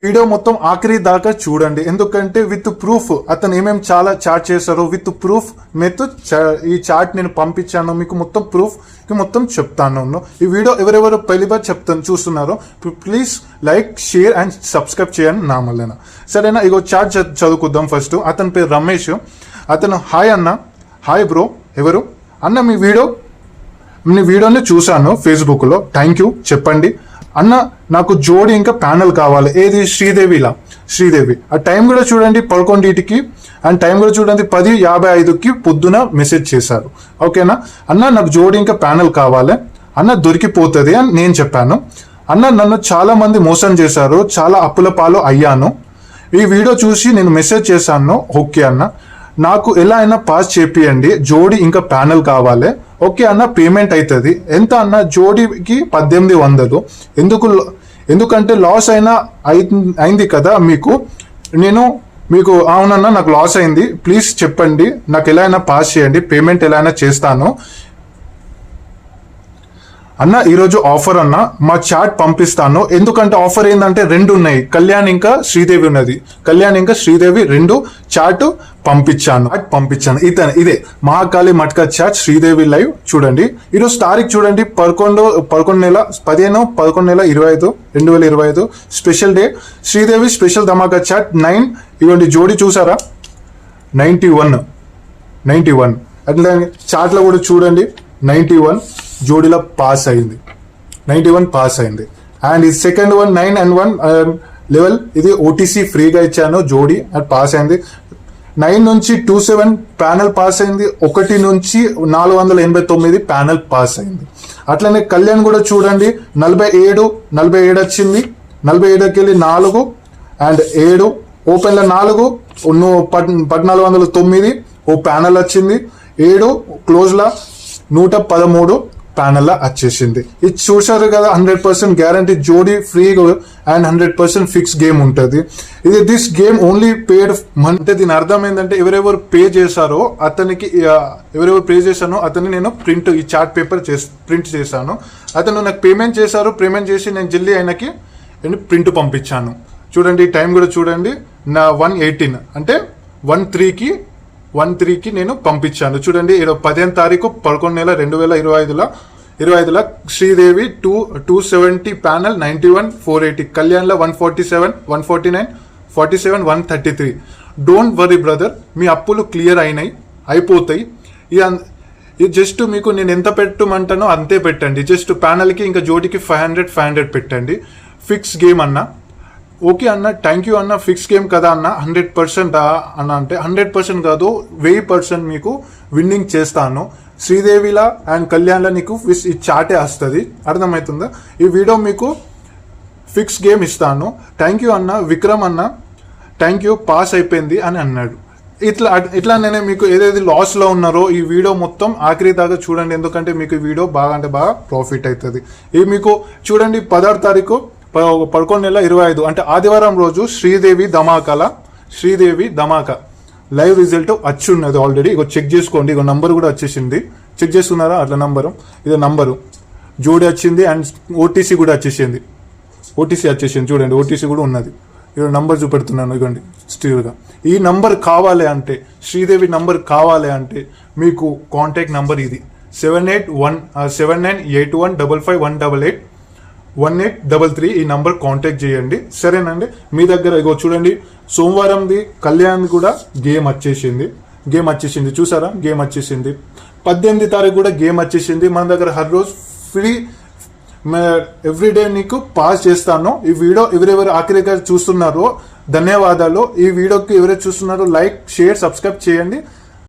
Video మొత్తం ఆఖరి దాకా చూడండి, ఎందుకంటే విత్ ప్రూఫ్ అతను ఏమేమి చాలా చాట్ చేశారో విత్ ప్రూఫ్ మీతో ఈ చాట్ నేను పంపించాను, మీకు మొత్తం ప్రూఫ్ మొత్తం చెప్తాను. ఈ వీడియో ఎవరెవరు పైలిబార్ చెప్తాను చూస్తున్నారో please like share and subscribe చేయండి నా మళ్ళీ. సరేనా, ఇగో చాట్ చదువుకుందాం. ఫస్ట్ అతని పేరు రమేష్. అతను హాయ్ అన్న, హాయ్ బ్రో, ఎవరు అన్న మీ వీడియోని చూశాను ఫేస్బుక్లో, థ్యాంక్ యూ చెప్పండి అన్న. నాకు జోడి ఇంకా ప్యానల్ కావాలి, ఏది శ్రీదేవి. ఆ టైం కూడా చూడండి 11కి, అండ్ టైం కూడా చూడండి 10:55కి పొద్దున మెసేజ్ చేశారు. ఓకేనా అన్న, నాకు జోడి ఇంకా ప్యానల్ కావాలి అన్న, దొరికిపోతుంది అని నేను చెప్పాను. అన్న నన్ను చాలా మంది మోసం చేశారు, చాలా అప్పుల పాలు అయ్యాను. ఈ వీడియో చూసి నేను మెసేజ్ చేశాను. ఓకే అన్న, నాకు ఎలా అయినా పాస్ చేపియండి, జోడి ఇంకా ప్యానల్ కావాలి. ఓకే అన్న, పేమెంట్ అవుతుంది. ఎంత అన్న? జోడీకి 1800. ఎందుకంటే లాస్ అయింది కదా మీకు అవునన్నా నాకు లాస్ అయింది, ప్లీజ్ చెప్పండి, నాకు ఎలా అయినా పాస్ చేయండి, పేమెంట్ ఎలా అయినా చేస్తాను అన్న. ఈరోజు ఆఫర్ అన్న, మా చాట్ పంపిస్తాను. ఎందుకంటే ఆఫర్ ఏంటంటే 2 ఉన్నాయి, కళ్యాణ్ ఇంకా శ్రీదేవి ఉన్నది. కళ్యాణ్ ఇంకా శ్రీదేవి 2 చాట్ పంపించాను. ఇదే మహాకాళి మట్కా చాట్ శ్రీదేవి లైవ్ చూడండి. ఈరోజు తారీఖు చూడండి 11/11/2025 స్పెషల్ డే. శ్రీదేవి స్పెషల్ ధమాకా చాట్ 9. ఇవ్వండి జోడి చూసారా, 91. అట్లా చాట్లో కూడా చూడండి 91 జోడీలో పాస్ అయింది, 91 పాస్ అయింది. అండ్ ఇది సెకండ్ 9 and 1 లెవెల్, ఇది ఓటీసీ ఫ్రీగా ఇచ్చాను, జోడీ అది పాస్ అయింది. 9 నుంచి 27 ప్యానల్ పాస్ అయింది, 1 నుంచి 489 ప్యానల్ పాస్ అయింది. అట్లనే కళ్యాణ్ కూడా చూడండి 47 వచ్చింది, 47కి వెళ్ళి 4 అండ్ 7 ఓపెన్లో 4 1409 ఓ ప్యానల్ వచ్చింది. 7 క్లోజ్లా 113 ప్యానల్ వచ్చేసింది. ఇది చూసారు కదా, 100% గ్యారంటీ జోడీ ఫ్రీ అండ్ 100% ఫిక్స్ గేమ్ ఉంటుంది. ఇది దిస్ గేమ్ ఓన్లీ పేడ్ అంటే దీని అర్థం ఏంటంటే ఎవరెవరు పే చేశారో అతన్ని నేను ఈ చార్ట్ పేపర్ ప్రింట్ చేశాను. అతను నాకు పేమెంట్ చేసి నేను జల్దీ ఆయనకి ప్రింట్ పంపించాను. చూడండి టైం కూడా చూడండి, నా 1:18 అంటే 1:03కి నేను పంపించాను. చూడండి 10వ తారీఖు 11/11/2025 శ్రీదేవి 270 ప్యానల్ 91 480, కళ్యాణ్లో 147 149 47 133. డోంట్ వరీ బ్రదర్, మీ అప్పులు క్లియర్ అయిపోతాయి. ఇది జస్ట్ మీకు నేను ఎంత పెట్టమంటానో అంతే పెట్టండి. జస్ట్ ప్యానల్కి ఇంకా జోడికి 500 పెట్టండి. ఫిక్స్ గేమ్ అన్న. ఓకే అన్న, థ్యాంక్ యూ అన్న. ఫిక్స్ గేమ్ కదా అన్న, 100% అన్న అంటే 100% కాదు 1000% మీకు విన్నింగ్ చేస్తాను. శ్రీదేవిలా అండ్ కళ్యాణ్లో నీకు ఈ చాటే వస్తుంది, అర్థమవుతుందా? ఈ వీడియో మీకు ఫిక్స్ గేమ్ ఇస్తాను. థ్యాంక్ యూ అన్న. విక్రమ్ అన్న థ్యాంక్ యూ, పాస్ అయిపోయింది అని అన్నాడు. ఇట్లా నేనే మీకు ఏదైతే లాస్లో ఉన్నారో ఈ వీడియో మొత్తం ఆఖరి దాకా చూడండి, ఎందుకంటే మీకు ఈ వీడియో బాగా ప్రాఫిట్ అవుతుంది. ఇది మీకు చూడండి 16వ తారీఖు 11/11/2025 అంటే ఆదివారం రోజు శ్రీదేవి ధమాకా లైవ్ రిజల్ట్ వచ్చి ఉన్నది ఆల్రెడీ. ఇగో చెక్ చేసుకోండి, ఇగో నంబర్ కూడా వచ్చేసింది, చెక్ చేస్తున్నారా అట్లా నంబరు జోడి వచ్చింది అండ్ ఓటీసీ కూడా వచ్చేసింది. చూడండి ఓటీసీ కూడా ఉన్నది. ఇక నంబర్ చూపెడుతున్నాను, ఇవ్వండి స్టీల్గా. ఈ నంబర్ కావాలి అంటే, శ్రీదేవి నంబర్ కావాలి అంటే మీకు కాంటాక్ట్ నంబర్ ఇది 781798155188 1833. ఈ నంబర్ కాంటాక్ట్ చేయండి, సరేనండి. మీ దగ్గర ఇగో చూడండి సోమవారంది కళ్యాణ్ కూడా గేమ్ వచ్చేసింది, చూసారా గేమ్ వచ్చేసింది. 18వ తారీఖు కూడా గేమ్ వచ్చేసింది. మన దగ్గర హర్ రోజు ఫ్రీ ఎవ్రీడే నీకు పాస్ చేస్తాను. ఈ వీడియో ఎవరెవరు ఆఖరిగా చూస్తున్నారో ధన్యవాదాలు. ఈ వీడియోకి ఎవరైతే చూస్తున్నారో లైక్ షేర్ సబ్స్క్రైబ్ చేయండి.